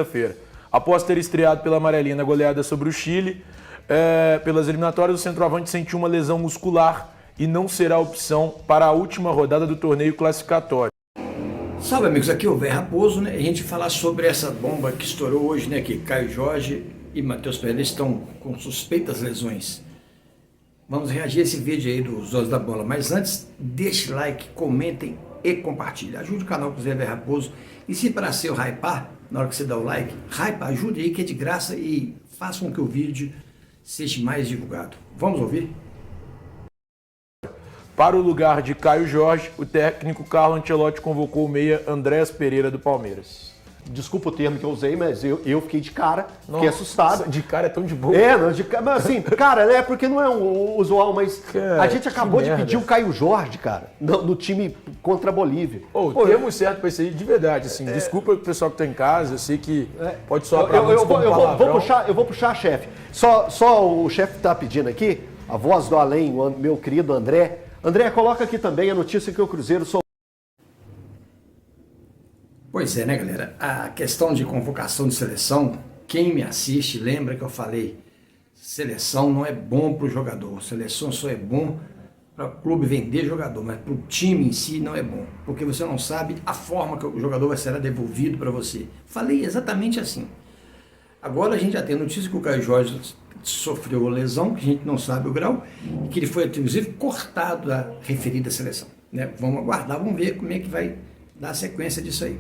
Feira. Após ter estreado pela amarelinha na goleada sobre o Chile, pelas eliminatórias, o centroavante sentiu uma lesão muscular e não será opção para a última rodada do torneio classificatório. Salve, amigos, aqui é o Vé Raposo, né? A gente falar sobre essa bomba que estourou hoje, né? Que Caio Jorge e Matheus Pereira estão com suspeitas lesões. Vamos reagir a esse vídeo aí dos Donos da Bola, mas antes, deixe like, comentem e compartilhem. Ajude o canal Cruzeiro Vé Raposo. E se para seu hypar, na hora que você dá o like, ajude aí que é de graça e faça com que o vídeo seja mais divulgado. Vamos ouvir? Para o lugar de Caio Jorge, o técnico Carlo Ancelotti convocou o meia Andréas Pereira do Palmeiras. Desculpa o termo que eu usei, mas eu fiquei de cara, fiquei assustado. De cara é tão de boa. Mas assim, cara, né, porque não é um usual, mas cara, a gente acabou de pedir o Caio Jorge, cara, no time contra a Bolívia. O termo certo para isso aí, de verdade, assim, desculpa o pessoal que tá em casa, eu sei que pode soar pra muitos como palavrão. Eu vou puxar, chefe. Só o chefe tá pedindo aqui, a voz do além, o meu querido André. André, coloca aqui também a notícia que o Cruzeiro Pois é, né, galera? A questão de convocação de seleção, quem me assiste lembra que eu falei, seleção não é bom para o jogador, seleção só é bom para o clube vender jogador, mas para o time em si não é bom, porque você não sabe a forma que o jogador vai ser devolvido para você. Falei exatamente assim. Agora a gente já tem notícia que o Caio Jorge sofreu lesão, que a gente não sabe o grau, e que ele foi, inclusive, cortado da referida seleção. Né? Vamos aguardar, vamos ver como é que vai dar a sequência disso aí.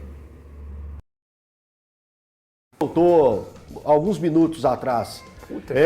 voltou alguns minutos atrás.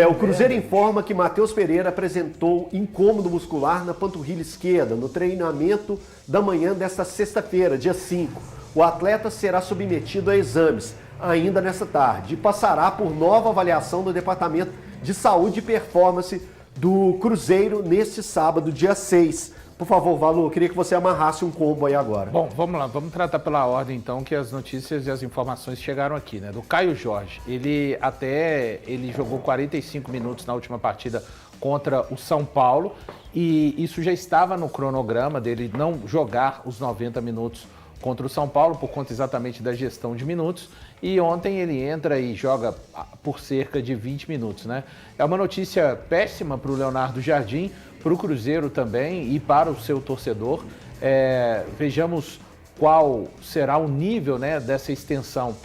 O Cruzeiro informa que Matheus Pereira apresentou incômodo muscular na panturrilha esquerda no treinamento da manhã desta sexta-feira, dia 5. O atleta será submetido a exames ainda nesta tarde e passará por nova avaliação do Departamento de Saúde e Performance do Cruzeiro neste sábado, dia 6. Por favor, Valu, eu queria que você amarrasse um combo aí agora. Bom, vamos lá, vamos tratar pela ordem então que as notícias e as informações chegaram aqui, né? Do Caio Jorge, ele jogou 45 minutos na última partida contra o São Paulo e isso já estava no cronograma dele não jogar os 90 minutos contra o São Paulo, por conta exatamente da gestão de minutos, e ontem ele entra e joga por cerca de 20 minutos, né? É uma notícia péssima para o Leonardo Jardim, para o Cruzeiro também e para o seu torcedor. Vejamos qual será o nível, né, dessa extensão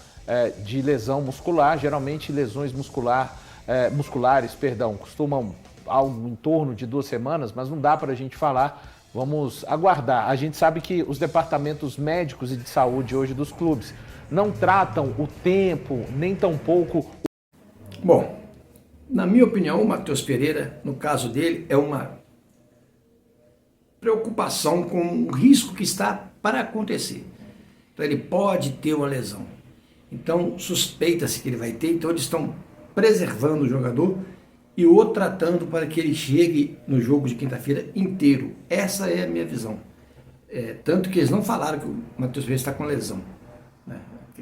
de lesão muscular. Geralmente lesões musculares costumam algo em torno de 2 semanas, mas não dá para a gente falar. Vamos aguardar. A gente sabe que os departamentos médicos e de saúde hoje dos clubes não tratam o tempo, nem tampouco... Bom, na minha opinião, o Matheus Pereira, no caso dele, é uma preocupação com o risco que está para acontecer. Então ele pode ter uma lesão. Então suspeita-se que ele vai ter, então eles estão preservando o jogador e o tratando para que ele chegue no jogo de quinta-feira inteiro. Essa é a minha visão. Tanto que eles não falaram que o Matheus Pereira está com lesão. Né?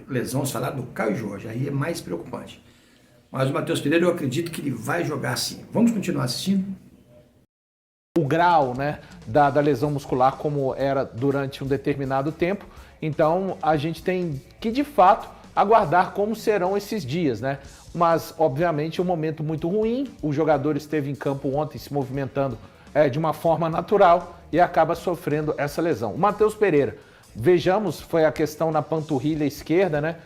Lesão, eles falaram do Caio Jorge, aí é mais preocupante. Mas o Matheus Pereira, eu acredito que ele vai jogar sim. Vamos continuar assistindo? O grau, né, da lesão muscular como era durante um determinado tempo. Então a gente tem que, de fato, aguardar como serão esses dias, né? Mas, obviamente, é um momento muito ruim. O jogador esteve em campo ontem se movimentando de uma forma natural e acaba sofrendo essa lesão. O Matheus Pereira, vejamos, foi a questão na panturrilha esquerda, né?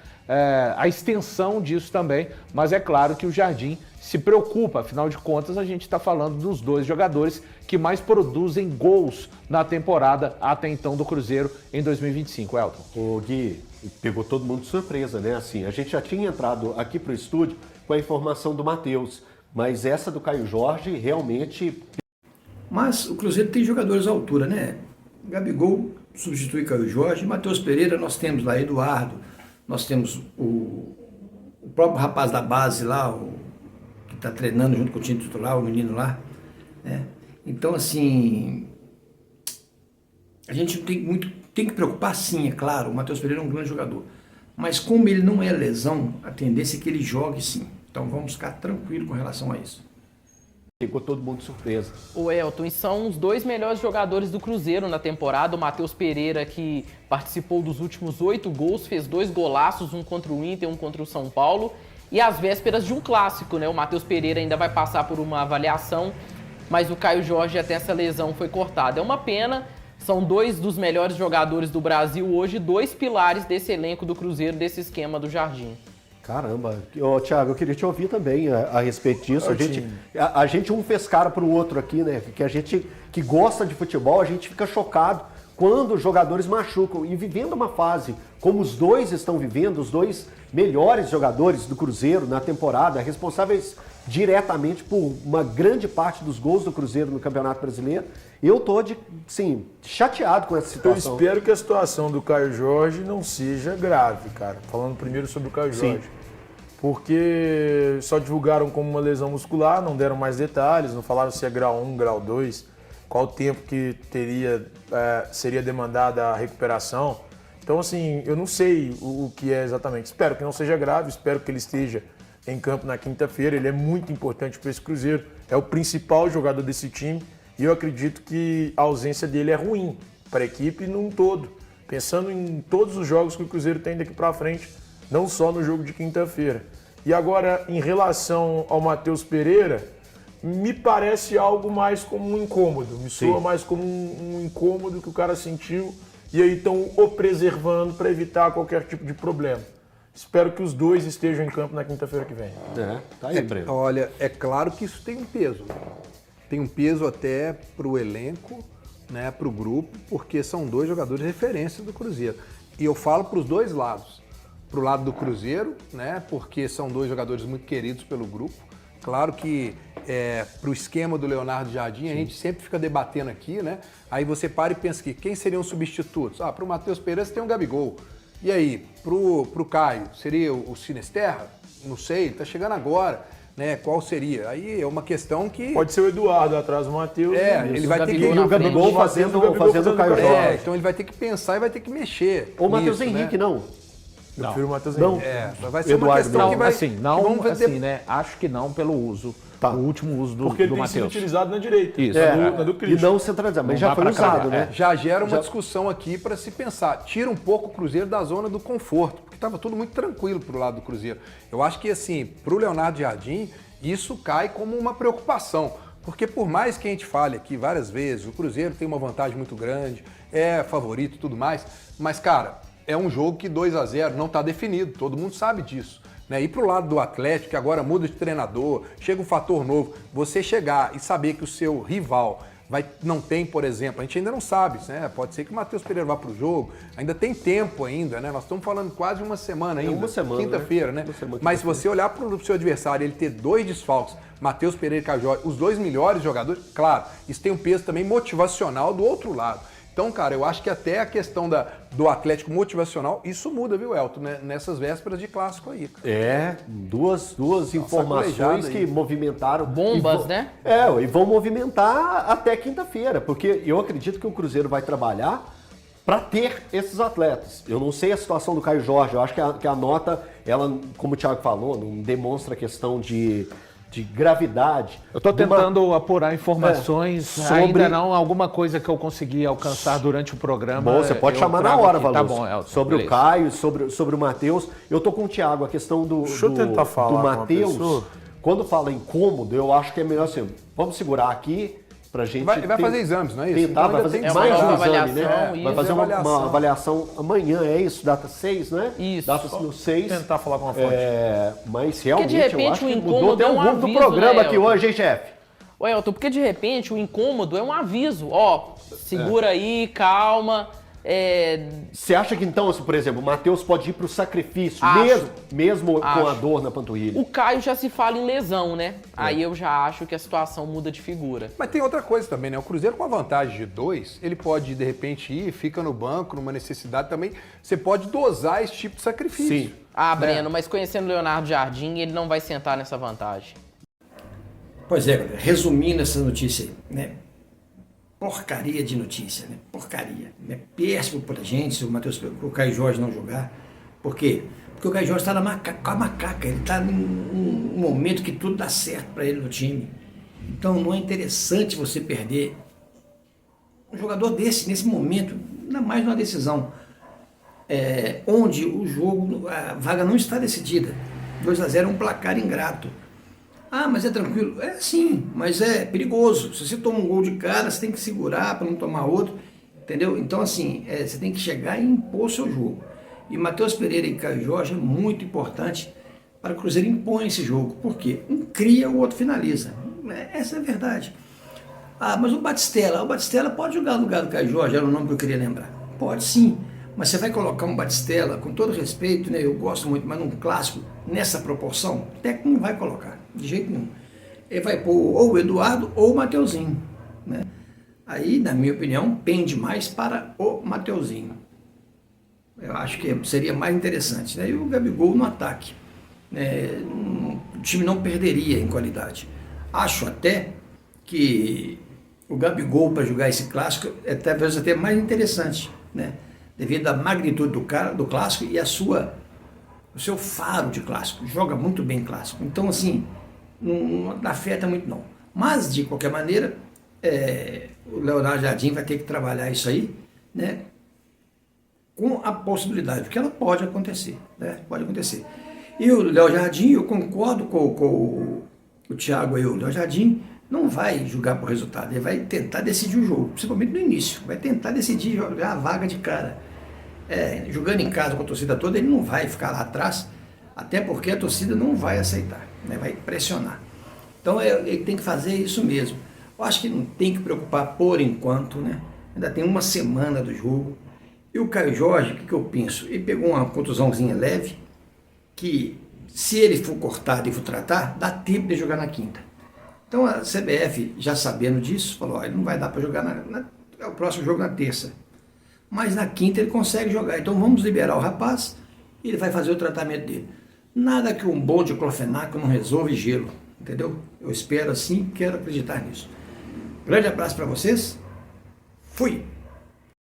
A extensão disso também, mas é claro que o Jardim se preocupa, afinal de contas a gente está falando dos 2 jogadores que mais produzem gols na temporada até então do Cruzeiro em 2025, Elton. O Gui, pegou todo mundo de surpresa, né? Assim, a gente já tinha entrado aqui para o estúdio com a informação do Matheus, mas essa do Caio Jorge realmente... Mas o Cruzeiro tem jogadores à altura, né? Gabigol substitui Caio Jorge, Matheus Pereira, nós temos lá Eduardo, nós temos o próprio rapaz da base lá, que está treinando junto com o time titular, o menino lá, né? Então, assim, a gente tem que preocupar sim, é claro, o Matheus Pereira é um grande jogador, mas como ele não é lesão, a tendência é que ele jogue sim. Então vamos ficar tranquilo com relação a isso. Pegou todo mundo de surpresa. O Elton, e são os 2 melhores jogadores do Cruzeiro na temporada. O Matheus Pereira, que participou dos últimos 8 gols, fez 2 golaços, um contra o Inter, um contra o São Paulo. E às vésperas de um clássico, né? O Matheus Pereira ainda vai passar por uma avaliação, mas o Caio Jorge até essa lesão foi cortada. É uma pena, são 2 dos melhores jogadores do Brasil hoje, 2 pilares desse elenco do Cruzeiro, desse esquema do Jardim. Caramba, Thiago, eu queria te ouvir também a respeito disso. A gente um fez cara pro outro aqui, né? Que a gente que gosta de futebol, a gente fica chocado quando os jogadores machucam. E vivendo uma fase como os 2 estão vivendo, os 2 melhores jogadores do Cruzeiro na temporada, responsáveis diretamente por uma grande parte dos gols do Cruzeiro no Campeonato Brasileiro, eu tô chateado com essa situação. Eu espero que a situação do Caio Jorge não seja grave, cara. Falando primeiro sobre o Caio Jorge. Porque só divulgaram como uma lesão muscular, não deram mais detalhes, não falaram se é grau 1, grau 2, qual o tempo que seria demandada a recuperação. Então, assim, eu não sei o que é exatamente. Espero que não seja grave, espero que ele esteja em campo na quinta-feira. Ele é muito importante para esse Cruzeiro, é o principal jogador desse time e eu acredito que a ausência dele é ruim para a equipe num todo. Pensando em todos os jogos que o Cruzeiro tem daqui para frente, não só no jogo de quinta-feira. E agora, em relação ao Matheus Pereira, me parece algo mais como um incômodo. Me soa mais como um incômodo que o cara sentiu e aí estão o preservando para evitar qualquer tipo de problema. Espero que os 2 estejam em campo na quinta-feira que vem. Tá aí, Breno. Olha, é claro que isso tem um peso. Tem um peso até para o elenco, né, para o grupo, porque são 2 jogadores de referência do Cruzeiro. E eu falo para os 2 lados. Para o lado do Cruzeiro, né, porque são 2 jogadores muito queridos pelo grupo. Claro que para o esquema do Leonardo Jardim, a gente sempre fica debatendo aqui, né? Aí você para e pensa que quem seriam os substitutos? Para o Matheus Pereira você tem um Gabigol. E aí, pro Caio, seria o Sinisterra? Não sei, tá chegando agora, né? Qual seria? Aí é uma questão que... Pode ser o Eduardo atrás do Matheus. Ele vai ter que... E o Gabigol fazendo o Caio Jorge. Então ele vai ter que pensar e vai ter que mexer. Ou o Matheus Henrique, né? não. Eu prefiro o Matheus Não. Henrique. Vai ser uma questão que vai... né? Acho que não pelo uso. Tá. O último uso do Porque ele tem sido Matheus. utilizado na direita. Isso. Na do E Cristo. não centralizado, mas Não já dá foi pra usado, cravar, né? Já gera uma discussão aqui para se pensar. Tira um pouco o Cruzeiro da zona do conforto, porque estava tudo muito tranquilo pro lado do Cruzeiro. Eu acho que, assim, pro Leonardo Jardim, isso cai como uma preocupação. Porque por mais que a gente fale aqui várias vezes, o Cruzeiro tem uma vantagem muito grande, é favorito e tudo mais, mas, cara, é um jogo que 2-0 não está definido, todo mundo sabe disso. Né? E pro lado do Atlético, que agora muda de treinador, chega um fator novo, você chegar e saber que o seu rival não tem, por exemplo, a gente ainda não sabe, né? Pode ser que o Matheus Pereira vá pro jogo, ainda tem tempo ainda, né? Nós estamos falando quase uma semana ainda, uma semana, quinta-feira, né? Mas se você olhar para o seu adversário, ele ter 2 desfalques, Matheus Pereira e Caio Jorge, os 2 melhores jogadores, claro, isso tem um peso também motivacional do outro lado. Então, cara, eu acho que até a questão do Atlético motivacional, isso muda, viu, Elton, né? Nessas vésperas de clássico aí. Duas informações que movimentaram. Bombas, né? E vão movimentar até quinta-feira, porque eu acredito que o Cruzeiro vai trabalhar para ter esses atletas. Eu não sei a situação do Caio Jorge, eu acho que a nota, ela, como o Thiago falou, não demonstra a questão de gravidade. Eu estou tentando apurar informações, sobre... ainda não alguma coisa que eu consegui alcançar durante o programa. Bom, você pode chamar na hora, Valor. Tá bom, Elton, sobre beleza. O Caio, sobre o Matheus. Eu tô com o Thiago, a questão do Matheus. Quando fala incômodo, eu acho que é melhor assim, vamos segurar aqui pra gente... Vai fazer exames, não é isso? Tentar, vai fazer mais um exame, né? Vai fazer uma avaliação amanhã, é isso? Data 6, né? Isso. Data no 6. Tentar falar com a fonte. Mas realmente, de repente, eu acho o que incômodo mudou até é o um rumo do aviso, programa né, aqui hoje, hein, chefe? Ô, Elton, porque de repente o incômodo é um aviso. Ó, segura aí, calma. Você acha que então, por exemplo, o Matheus pode ir pro sacrifício, mesmo com a dor na panturrilha? O Caio já se fala em lesão, né? Aí eu já acho que a situação muda de figura. Mas tem outra coisa também, né? O Cruzeiro com a vantagem de 2, ele pode de repente ir, fica no banco, numa necessidade também. Você pode dosar esse tipo de sacrifício. Sim. Breno, mas conhecendo o Leonardo Jardim, ele não vai sentar nessa vantagem. Pois é, resumindo essa notícia aí, né? Porcaria de notícia, né? Porcaria. É péssimo pra gente se o Caio Jorge não jogar. Por quê? Porque o Caio Jorge está com a macaca. Ele está num momento que tudo dá certo para ele no time. Então não é interessante você perder um jogador desse, nesse momento, ainda mais numa decisão, onde o jogo, a vaga não está decidida. 2-0 é um placar ingrato. Ah, mas é tranquilo. É sim, mas é perigoso. Se você toma um gol de cara, você tem que segurar para não tomar outro, entendeu? Então, assim, você tem que chegar e impor o seu jogo. E Matheus Pereira e Caio Jorge é muito importante para que o Cruzeiro impõe esse jogo. Por quê? Um cria, o outro finaliza. Essa é a verdade. Ah, mas o Batistella pode jogar no lugar do Caio Jorge, era o nome que eu queria lembrar. Pode sim, mas você vai colocar um Batistella, com todo respeito, né, eu gosto muito, mas num clássico, nessa proporção, o técnico não vai colocar, de jeito nenhum. Ele vai pôr ou o Eduardo ou o Mateuzinho, né? Aí, na minha opinião, pende mais para o Mateuzinho. Eu acho que seria mais interessante, né? E o Gabigol no ataque. O time não perderia em qualidade. Acho até que o Gabigol para jogar esse clássico é talvez até mais interessante, né? Devido à magnitude do clássico e o seu faro de clássico. Joga muito bem clássico. Então, assim, não afeta muito não. Mas, de qualquer maneira, o Leonardo Jardim vai ter que trabalhar isso aí, né? Com a possibilidade, porque ela pode acontecer, né? Pode acontecer. E o Léo Jardim, eu concordo com o Thiago aí, o Léo Jardim não vai jogar por resultado, ele vai tentar decidir o jogo, principalmente no início, vai tentar decidir jogar a vaga de cara. Jogando em casa com a torcida toda, ele não vai ficar lá atrás, até porque a torcida não vai aceitar, né? Vai pressionar. Então ele tem que fazer isso mesmo. Eu acho que não tem que preocupar por enquanto, né? Ainda tem uma semana do jogo. E o Caio Jorge, o que eu penso? Ele pegou uma contusãozinha leve, que se ele for cortado e for tratar, dá tempo de jogar na quinta. Então a CBF, já sabendo disso, falou, ele não vai dar para jogar o próximo jogo na terça. Mas na quinta ele consegue jogar. Então vamos liberar o rapaz e ele vai fazer o tratamento dele. Nada que um bom diclofenaco não resolve gelo, entendeu? Eu espero assim, quero acreditar nisso. Grande abraço para vocês. Fui!